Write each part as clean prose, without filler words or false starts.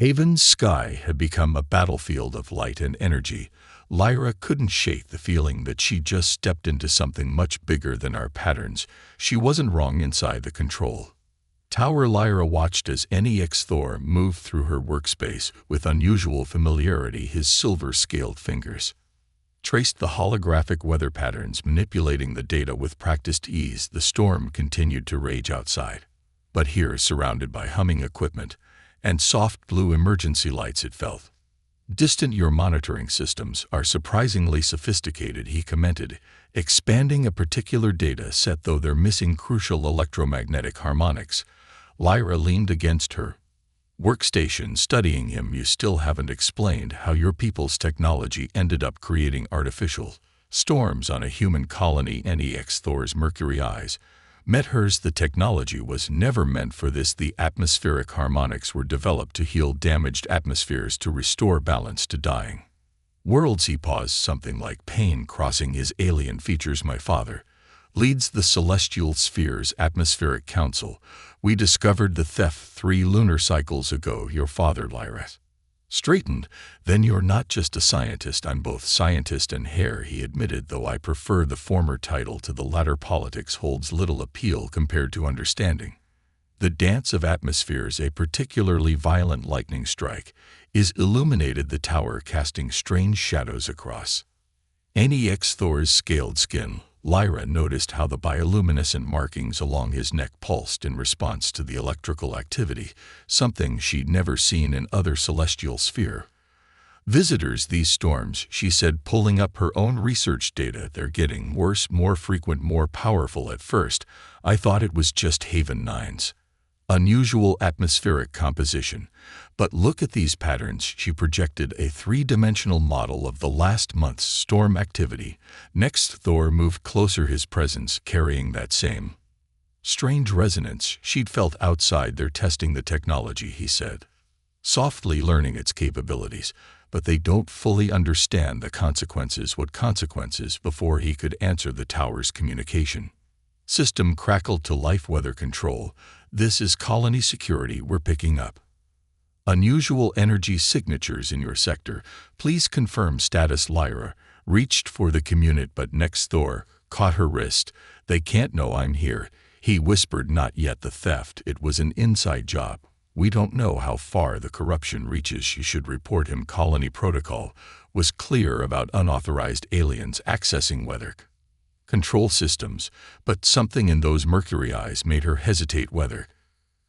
Haven's sky had become a battlefield of light and energy. Lyra couldn't shake the feeling that she just stepped into something much bigger than our patterns. She wasn't wrong inside the control tower. Lyra watched as NEX Thor moved through her workspace with unusual familiarity. His silver-scaled fingers traced the holographic weather patterns, manipulating the data with practiced ease. The storm continued to rage outside, but here, surrounded by humming equipment and soft blue emergency lights, it felt distant. Your monitoring systems are surprisingly sophisticated, he commented, expanding a particular data set, though they're missing crucial electromagnetic harmonics. Lyra leaned against her workstation, studying him. You still haven't explained how your people's technology ended up creating artificial storms on a human colony. NEX Thor's mercury eyes met hers. The technology was never meant for this. The atmospheric harmonics were developed to heal damaged atmospheres, to restore balance to dying worlds. He paused, something like pain crossing his alien features. My father leads the Celestial Sphere's Atmospheric Council. We discovered the theft 3 lunar cycles ago. Your father, Lyra straightened. Then you're not just a scientist. I'm both scientist and hair, he admitted, though I prefer the former title to the latter. Politics holds little appeal compared to understanding the dance of atmospheres. A particularly violent lightning strike is illuminated the tower, casting strange shadows across NEX Thor's scaled skin. Lyra noticed how the bioluminescent markings along his neck pulsed in response to the electrical activity, something she'd never seen in other celestial sphere visitors. These storms, she said, pulling up her own research data, they're getting worse, more frequent, more powerful. At first, I thought it was just Haven 9's unusual atmospheric composition. But look at these patterns. She projected a 3-dimensional model of the last month's storm activity. Next, Thor moved closer, his presence carrying that same strange resonance she'd felt outside. They're testing the technology, he said, softly, learning its capabilities, but they don't fully understand the consequences. What consequences? Before he could answer, the tower's communication system crackled to life. Weather control, this is colony security. We're picking up unusual energy signatures in your sector. Please confirm status. Lyra reached for the communicate, but Next Thor caught her wrist. They can't know I'm here, he whispered. Not yet. The theft, it was an inside job. We don't know how far the corruption reaches. You should report him. Colony protocol was clear about unauthorized aliens accessing weather control systems, but something in those mercury eyes made her hesitate. Weather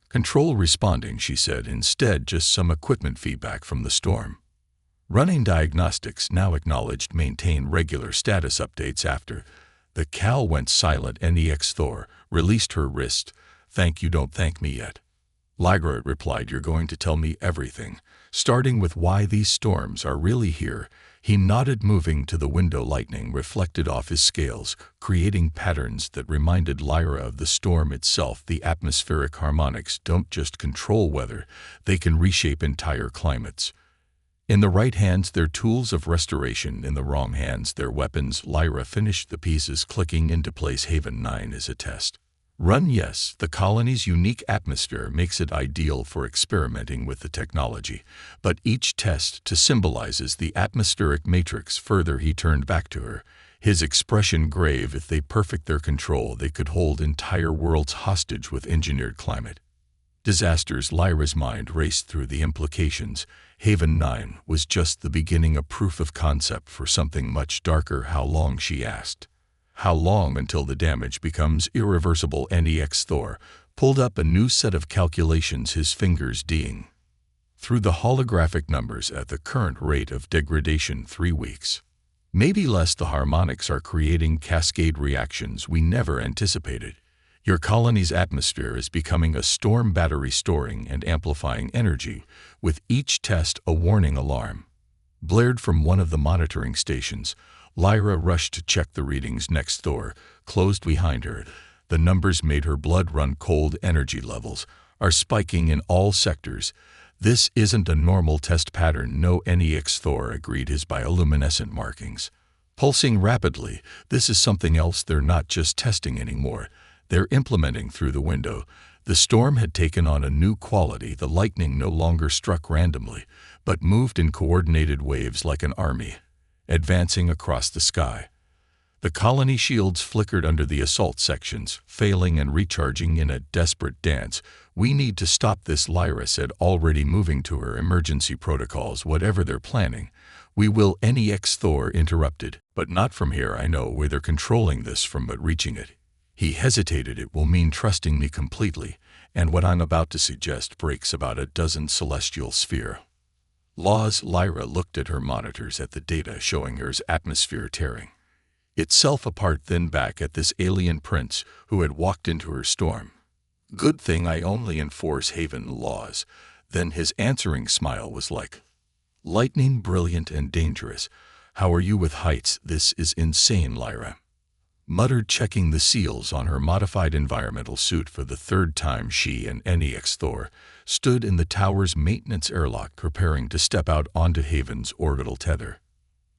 control responding, she said. Instead, just some equipment feedback from the storm. Running diagnostics now acknowledged. Maintain regular status updates. After the Cal went silent, NEX Thor released her wrist. Thank you. Don't thank me yet, Lyra replied. You're going to tell me everything, starting with why these storms are really here. He nodded, moving to the window. Lightning reflected off his scales, creating patterns that reminded Lyra of the storm itself. The atmospheric harmonics don't just control weather, they can reshape entire climates. In the right hands, they're tools of restoration. In the wrong hands, they're weapons. Lyra finished the pieces clicking into place. Haven 9 is a test run. Yes, the colony's unique atmosphere makes it ideal for experimenting with the technology, but each test symbolizes the atmospheric matrix further. He turned back to her, his expression grave. If they perfect their control, they could hold entire worlds hostage with engineered climate disasters. Lyra's mind raced through the implications. Haven 9 was just the beginning, a proof of concept for something much darker. How long, she asked. How long until the damage becomes irreversible? NEX Thor pulled up a new set of calculations, his fingers dinging through the holographic numbers. At the current rate of degradation, 3 weeks, maybe less. The harmonics are creating cascade reactions we never anticipated. Your colony's atmosphere is becoming a storm battery, storing and amplifying energy. With each test, a warning alarm blared from one of the monitoring stations. Lyra rushed to check the readings. Next Thor closed behind her. The numbers made her blood run cold. Energy levels are spiking in all sectors. This isn't a normal test pattern. No, NEX Thor agreed, his bioluminescent markings pulsing rapidly. This is something else. They're not just testing anymore, they're implementing. Through the window, The storm had taken on a new quality. The lightning no longer struck randomly, but moved in coordinated waves like an army, advancing across the sky. The colony shields flickered under the assault sections, failing and recharging in a desperate dance. "We need to stop this," Lyra said, already moving to her emergency protocols. "Whatever they're planning, we will." NEX Thor interrupted. "But not from here. I know where they're controlling this from, but reaching it." He hesitated. "It will mean trusting me completely, and what I'm about to suggest breaks about a dozen celestial sphere laws." Lyra looked at her monitors, at the data showing Earth's atmosphere tearing itself apart, then back at this alien prince who had walked into her storm. "Good thing I only enforce Haven laws." Then his answering smile was like lightning, brilliant and dangerous. "How are you with heights?" "This is insane," Lyra muttered, checking the seals on her modified environmental suit for the third time. She and NEX Thor stood in the tower's maintenance airlock, preparing to step out onto Haven's orbital tether,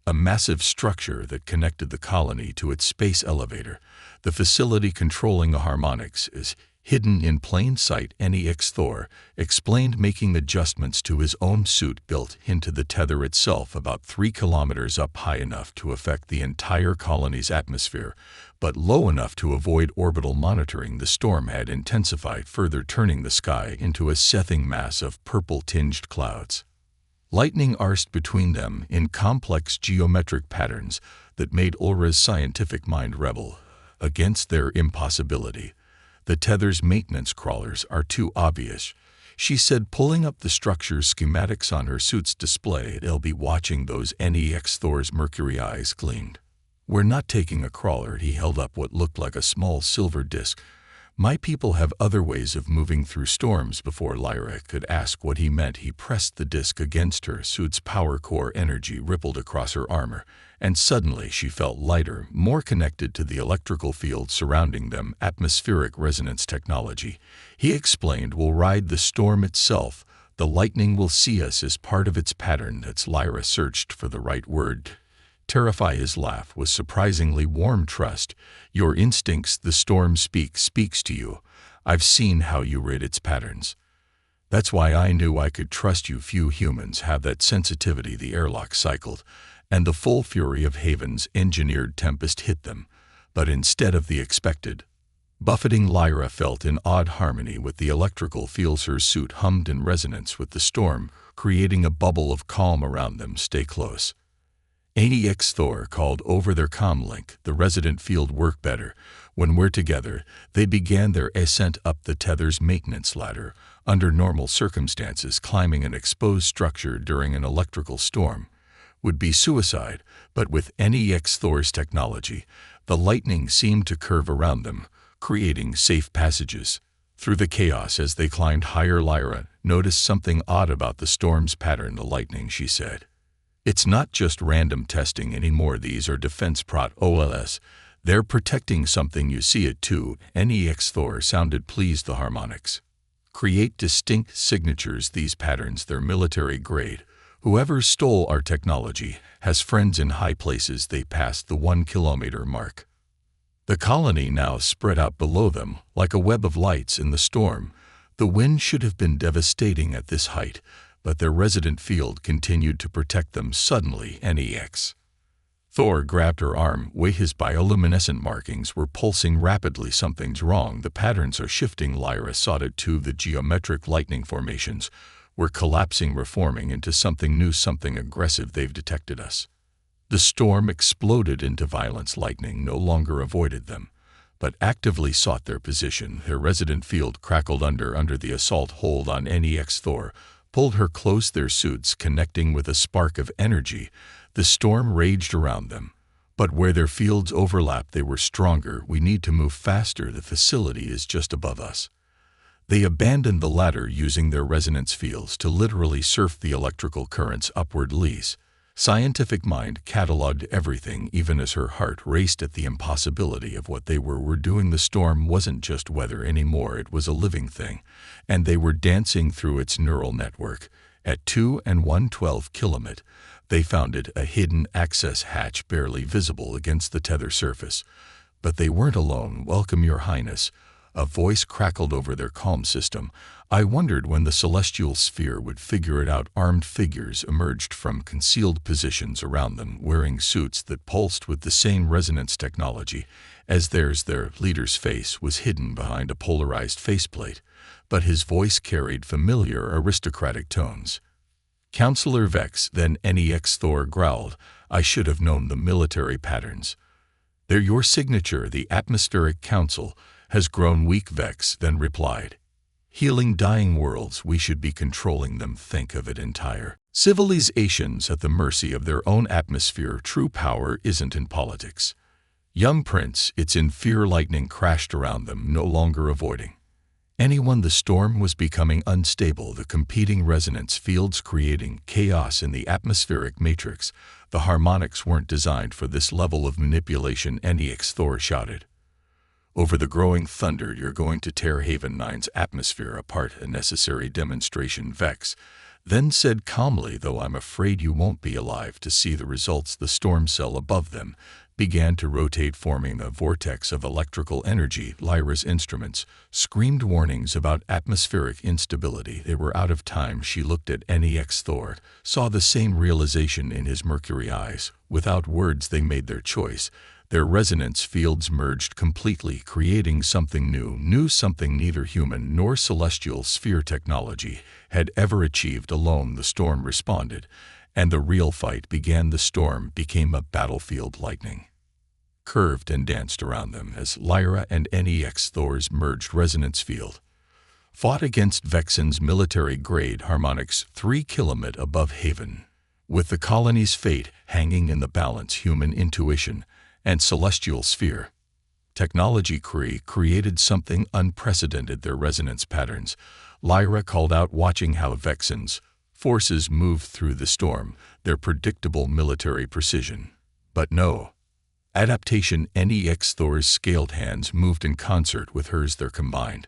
a massive structure that connected the colony to its space elevator. The facility controlling the harmonics is hidden in plain sight, NEX Thor explained, making adjustments to his own suit built into the tether itself, about 3 kilometers up, high enough to affect the entire colony's atmosphere, but low enough to avoid orbital monitoring. The storm had intensified further, turning the sky into a seething mass of purple-tinged clouds. Lightning arced between them in complex geometric patterns that made Ulra's scientific mind rebel against their impossibility. "The tether's maintenance crawlers are too obvious," she said, pulling up the structure's schematics on her suit's display. "They'll be watching those." NEX Thor's mercury eyes gleamed. "We're not taking a crawler." He held up what looked like a small silver disc. "My people have other ways of moving through storms." Before Lyra could ask what he meant, he pressed the disc against her suit's power core. Energy rippled across her armor, and suddenly she felt lighter, more connected to the electrical field surrounding them. "Atmospheric resonance technology," he explained, "will ride the storm itself. The lightning will see us as part of its pattern." That's Lyra searched for the right word. Terrify. His laugh was surprisingly warm. "Trust your instincts. The storm speaks to you. I've seen how you read its patterns. That's why I knew I could trust you. Few humans have that sensitivity." The airlock cycled, and the full fury of Haven's engineered tempest hit them, but instead of the expected buffeting, Lyra felt in odd harmony with the electrical fields. Her suit hummed in resonance with the storm, creating a bubble of calm around them. "Stay close," NEX Thor called over their comlink. "The resident field work better when we're together." They began their ascent up the tether's maintenance ladder. Under normal circumstances, climbing an exposed structure during an electrical storm would be suicide, but with NEX Thor's technology, the lightning seemed to curve around them, creating safe passages through the chaos. As they climbed higher, Lyra noticed something odd about the storm's pattern. "The lightning," she said, "it's not just random testing anymore. These are defense protocols. They're protecting something. You see it too." NEX Thor sounded pleased. "The harmonics create distinct signatures. These patterns, they're military grade. Whoever stole our technology has friends in high places." They passed the 1-kilometer mark. The colony now spread out below them like a web of lights in the storm. The wind should have been devastating at this height, but their resident field continued to protect them. Suddenly, NEX Thor grabbed her arm. His bioluminescent markings were pulsing rapidly. "Something's wrong. The patterns are shifting." Lyra saw it too. The geometric lightning formations were collapsing, reforming into something new, something aggressive. "They've detected us." The storm exploded into violence. Lightning no longer avoided them, but actively sought their position. Their resident field crackled under the assault. "Hold on." NEX Thor pulled her close, their suits connecting with a spark of energy. The storm raged around them, but where their fields overlapped, they were stronger. "We need to move faster. The facility is just above us." They abandoned the ladder, using their resonance fields to literally surf the electrical currents upward. Lee's scientific mind cataloged everything, even as her heart raced at the impossibility of what they were doing. The storm wasn't just weather anymore. It was a living thing, and they were dancing through its neural network. At 2 1/12 kilomet, they found a hidden access hatch barely visible against the tether surface. But they weren't alone. "Welcome, Your Highness." A voice crackled over their comm system. I wondered when the celestial sphere would figure it out. Armed figures emerged from concealed positions around them, wearing suits that pulsed with the same resonance technology as theirs. Their leader's face was hidden behind a polarized faceplate, but his voice carried familiar aristocratic tones. Counselor Vex, then NEX Thor growled. I should have known the military patterns. They're your signature. The atmospheric council has grown weak, Vex then replied. Healing dying worlds, we should be controlling them. Think of it, entire civilizations at the mercy of their own atmosphere. True power isn't in politics. Young prince, it's in fear. Lightning crashed around them, no longer avoiding anyone. The storm was becoming unstable, the competing resonance fields creating chaos in the atmospheric matrix. The harmonics weren't designed for this level of manipulation. NEX Thor shouted over the growing thunder, you're going to tear Haven 9's atmosphere apart. A necessary demonstration, Vex then said calmly, though I'm afraid you won't be alive to see the results. The storm cell above them began to rotate, forming a vortex of electrical energy. Lyra's instruments screamed warnings about atmospheric instability. They were out of time. She looked at NEX Thor, saw the same realization in his mercury eyes. Without words, they made their choice. Their resonance fields merged completely, creating something new, something neither human nor celestial sphere technology had ever achieved alone. The storm responded, and the real fight began. The storm became a battlefield. Lightning curved and danced around them as Lyra and NEX Thor's merged resonance field fought against Vexen's military-grade harmonics 3 kilometers above Haven. With the colony's fate hanging in the balance, human intuition and celestial sphere technology created something unprecedented. Their resonance patterns, Lyra called out, watching how Vexen's forces moved through the storm, their predictable military precision. But no adaptation. NEX Thor's scaled hands moved in concert with hers, their combined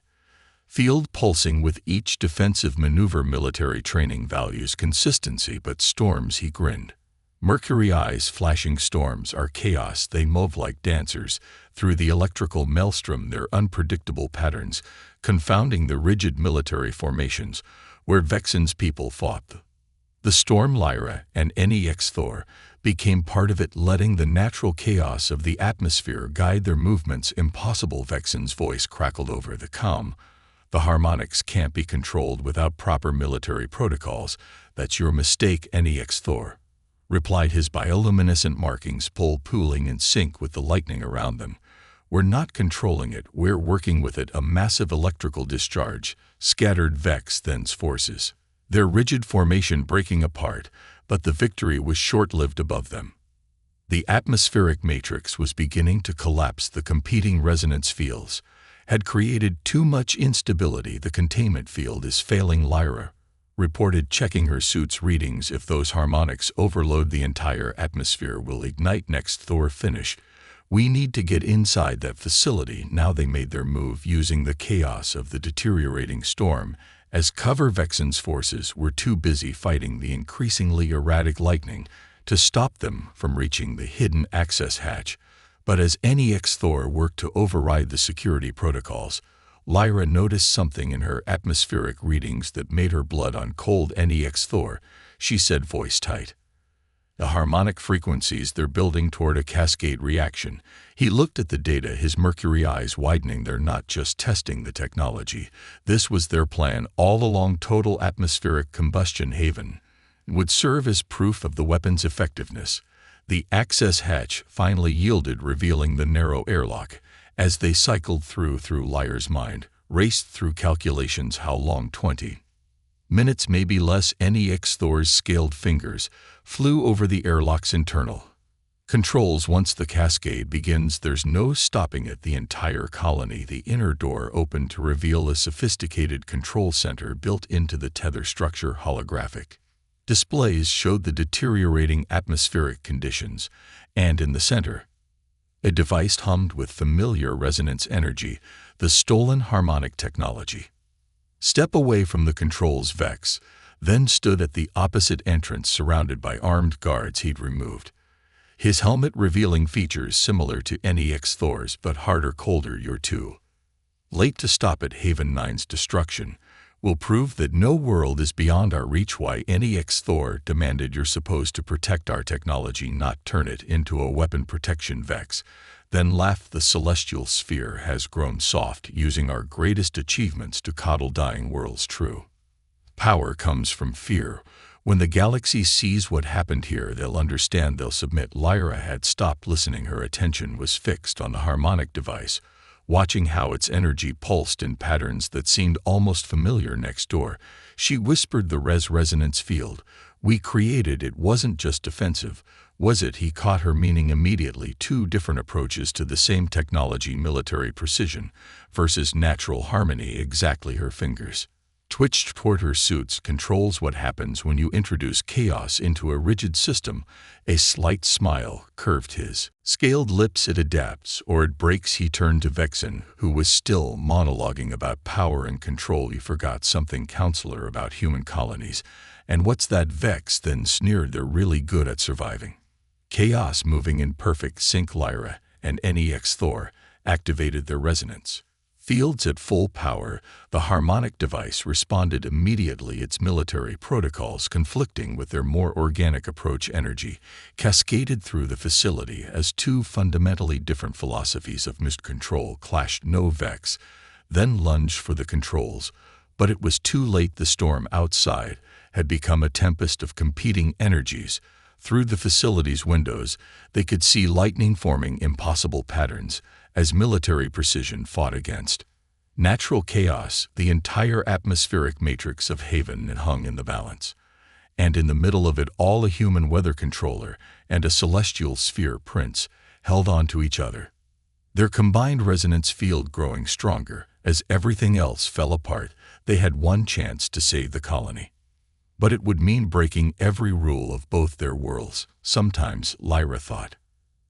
field pulsing with each defensive maneuver. Military training values consistency, but storms, he grinned. Mercury eyes flashing. Storms are chaos. They move like dancers through the electrical maelstrom, their unpredictable patterns confounding the rigid military formations where Vexen's people fought. The storm, Lyra and NEX Thor became part of it, letting the natural chaos of the atmosphere guide their movements. Impossible, Vexen's voice crackled over the comm. The harmonics can't be controlled without proper military protocols. That's your mistake, NEX Thor replied, his bioluminescent markings pooling in sync with the lightning around them. We're not controlling it, we're working with it. A massive electrical discharge scattered Vexen's forces, their rigid formation breaking apart, but the victory was short-lived. Above them, the atmospheric matrix was beginning to collapse. The competing resonance fields had created too much instability. The containment field is failing, Lyra reported, checking her suit's readings. If those harmonics overload the entire atmosphere, will ignite. Next, Thor finished. We need to get inside that facility now. They made their move using the chaos of the deteriorating storm as cover. Vexen's forces were too busy fighting the increasingly erratic lightning to stop them from reaching the hidden access hatch. But as NEX Thor worked to override the security protocols, Lyra noticed something in her atmospheric readings that made her blood run cold. NEX Thor, she said, voice tight. The harmonic frequencies, they're building toward a cascade reaction. He looked at the data, his mercury eyes widening. They're not just testing the technology. This was their plan all along. Total atmospheric combustion. Haven would serve as proof of the weapon's effectiveness. The access hatch finally yielded, revealing the narrow airlock. As they cycled through Lyra's mind raced through calculations. How long? 20 minutes, maybe less. NEX Thor's scaled fingers flew over the airlock's internal controls. Once the cascade begins, there's no stopping it. The entire colony. The inner door opened to reveal a sophisticated control center built into the tether structure. Holographic displays showed the deteriorating atmospheric conditions, and in the center, a device hummed with familiar resonance energy, the stolen harmonic technology. Step away from the controls. Vex then stood at the opposite entrance, surrounded by armed guards he'd removed, his helmet revealing features similar to NEX Thor's, but harder, colder. You're too Late to stop at Haven 9's destruction, will prove that no world is beyond our reach. Why NEX Thor demanded you're supposed to protect our technology, not turn it into a weapon. Protection Vex then laughed. The celestial sphere has grown soft, using our greatest achievements to coddle dying worlds. True power comes from fear. When the galaxy sees what happened here, they'll understand, they'll submit. Lyra had stopped listening. Her attention was fixed on the harmonic device, watching how its energy pulsed in patterns that seemed almost familiar. Next door, she whispered, the resonance field we created, it wasn't just defensive, was it? He caught her meaning immediately. Two different approaches to the same technology, military precision versus natural harmony. Exactly. Her fingers twitched toward her suit's controls. What happens when you introduce chaos into a rigid system? A slight smile curved his scaled lips. It adapts or it breaks. He turned to Vexen, who was still monologuing about power and control. You forgot something, counselor, about human colonies. And what's that? Vex then sneered. They're really good at surviving chaos, moving in perfect sync. Lyra and NEX Thor activated their resonance fields at full power. The harmonic device responded immediately, its military protocols conflicting with their more organic approach. Energy cascaded through the facility as two fundamentally different philosophies of control clashed. No Vex then lunged for the controls, but it was too late. The storm outside had become a tempest of competing energies. Through the facility's windows, they could see lightning forming impossible patterns as military precision fought against natural chaos. The entire atmospheric matrix of Haven hung in the balance, and in the middle of it all, a human weather controller and a celestial sphere prince held on to each other, their combined resonance field growing stronger as everything else fell apart. They had one chance to save the colony, but it would mean breaking every rule of both their worlds. Sometimes, Lyra thought,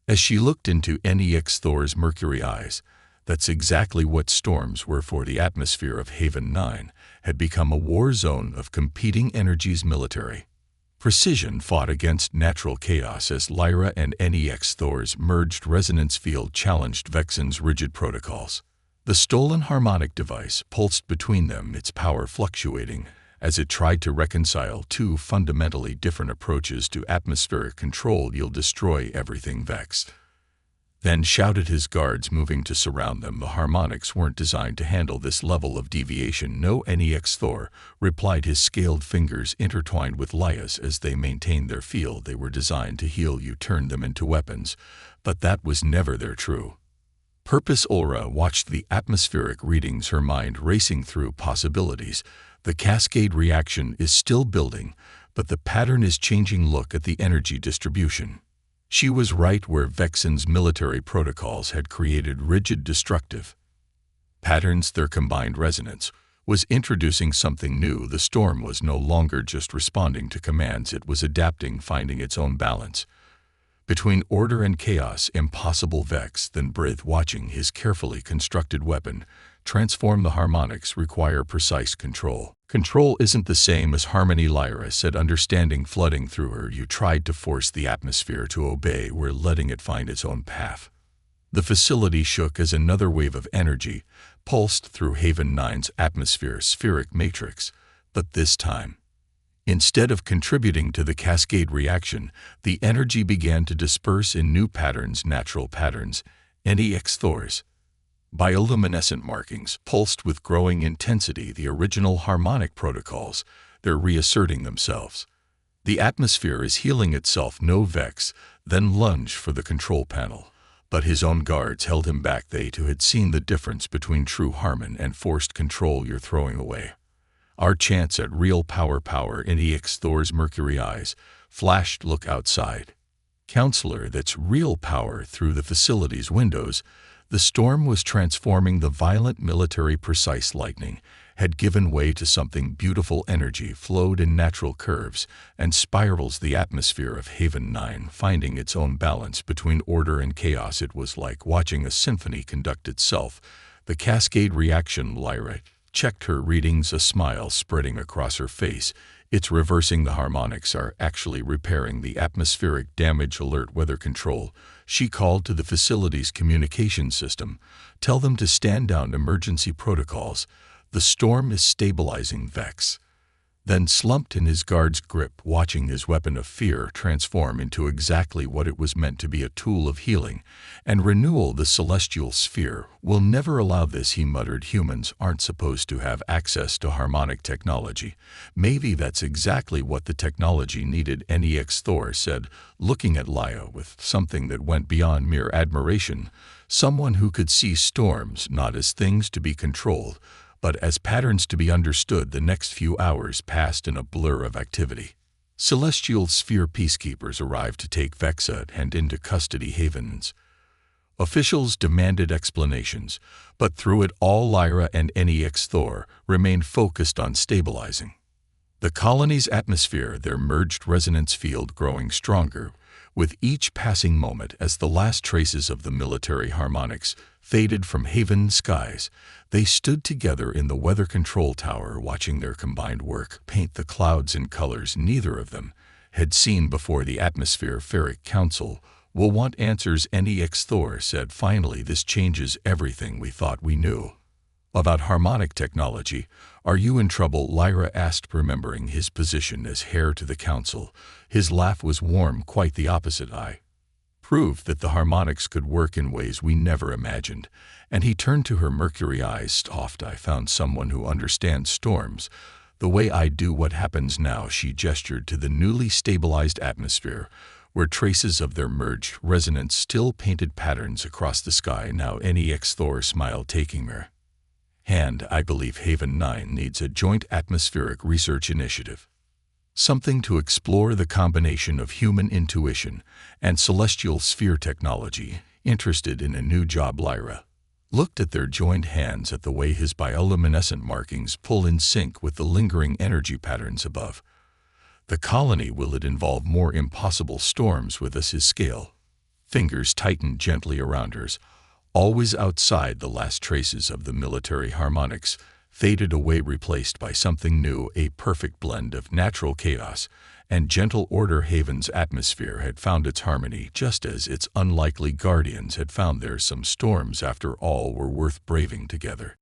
as she looked into NEX Thor's mercury eyes, that's exactly what storms were for. The atmosphere of Haven 9 had become a war zone of competing energies. Military precision fought against natural chaos as Lyra and NEX Thor's merged resonance field challenged Vexen's rigid protocols. The stolen harmonic device pulsed between them, its power fluctuating as it tried to reconcile two fundamentally different approaches to atmospheric control. You'll destroy everything, Vex then shouted, his guards moving to surround them. The harmonics weren't designed to handle this level of deviation. No, NEX Thor replied, his scaled fingers intertwined with Lyra's as they maintained their field. They were designed to heal you, turn them into weapons, but that was never their true purpose. Aura watched the atmospheric readings, her mind racing through possibilities. The cascade reaction is still building, but the pattern is changing. Look at the energy distribution. She was right. Where Vexen's military protocols had created rigid destructive patterns, their combined resonance was introducing something new. The storm was no longer just responding to commands, it was adapting, finding its own balance between order and chaos. Impossible. Vex then breathed, watching his carefully constructed weapon transform. The harmonics require precise control. Control isn't the same as harmony, Lyra said, understanding flooding through her. You tried to force the atmosphere to obey, we're letting it find its own path. The facility shook as another wave of energy pulsed through Haven 9's atmosphere spheric matrix, but this time, instead of contributing to the cascade reaction, the energy began to disperse in new patterns, natural patterns. NEX Thor's bioluminescent markings pulsed with growing intensity. The original harmonic protocols, they're reasserting themselves. The atmosphere is healing itself. No, Vex then lunged for the control panel, but his own guards held him back. They too had seen the difference between true harmony and forced control. You're throwing away our chance at real power. NEX Thor's mercury eyes flashed. Look outside, counselor, that's real power. Through the facility's windows, the storm was transforming. The violent military precise lightning had given way to something beautiful. Energy flowed in natural curves and spirals. The atmosphere of Haven 9 finding its own balance between order and chaos. It was like watching a symphony conduct itself. The cascade reaction. Lyra checked her readings, a smile spreading across her face. It's reversing the harmonics are actually repairing the atmospheric damage alert weather control. She called to the facility's communication system. Tell them to stand down emergency protocols. The storm is stabilizing Vex. Then slumped in his guard's grip, watching his weapon of fear transform into exactly what it was meant to be, a tool of healing and renewal. The celestial sphere will never allow this, he muttered. Humans aren't supposed to have access to harmonic technology. Maybe that's exactly what the technology needed, NEX Thor said, looking at Laya with something that went beyond mere admiration. Someone who could see storms not as things to be controlled, but as patterns to be understood. The next few hours passed in a blur of activity. Celestial sphere peacekeepers arrived to take Vexa and into custody havens. Officials demanded explanations, but through it all Lyra and NEX Thor remained focused on stabilizing the colony's atmosphere, their merged resonance field growing stronger with each passing moment. As the last traces of the military harmonics faded from Haven skies, they stood together in the weather control tower, watching their combined work paint the clouds in colors neither of them had seen before. The Atmospheric Council will want answers, NEX Thor said finally. This changes everything we thought we knew about harmonic technology. Are you in trouble? Lyra asked, remembering his position as heir to the council. His laugh was warm, quite the opposite. I proved that the harmonics could work in ways we never imagined. And he turned to her, mercury eyes soft. I found someone who understands storms the way I do. What happens now? She gestured to the newly stabilized atmosphere, where traces of their merged resonance still painted patterns across the sky. Now NEX Thor smiled, taking her hand. I believe Haven 9 needs a joint atmospheric research initiative. Something to explore the combination of human intuition and celestial sphere technology. Interested in a new job? Lyra looked at their joined hands, at the way his bioluminescent markings pull in sync with the lingering energy patterns above the colony. Will it involve more impossible storms with us? His scale fingers tightened gently around hers. Always outside, the last traces of the military harmonics faded away, replaced by something new, a perfect blend of natural chaos and gentle order. Haven's atmosphere had found its harmony, just as its unlikely guardians had found theirs. Some storms, after all, were worth braving together.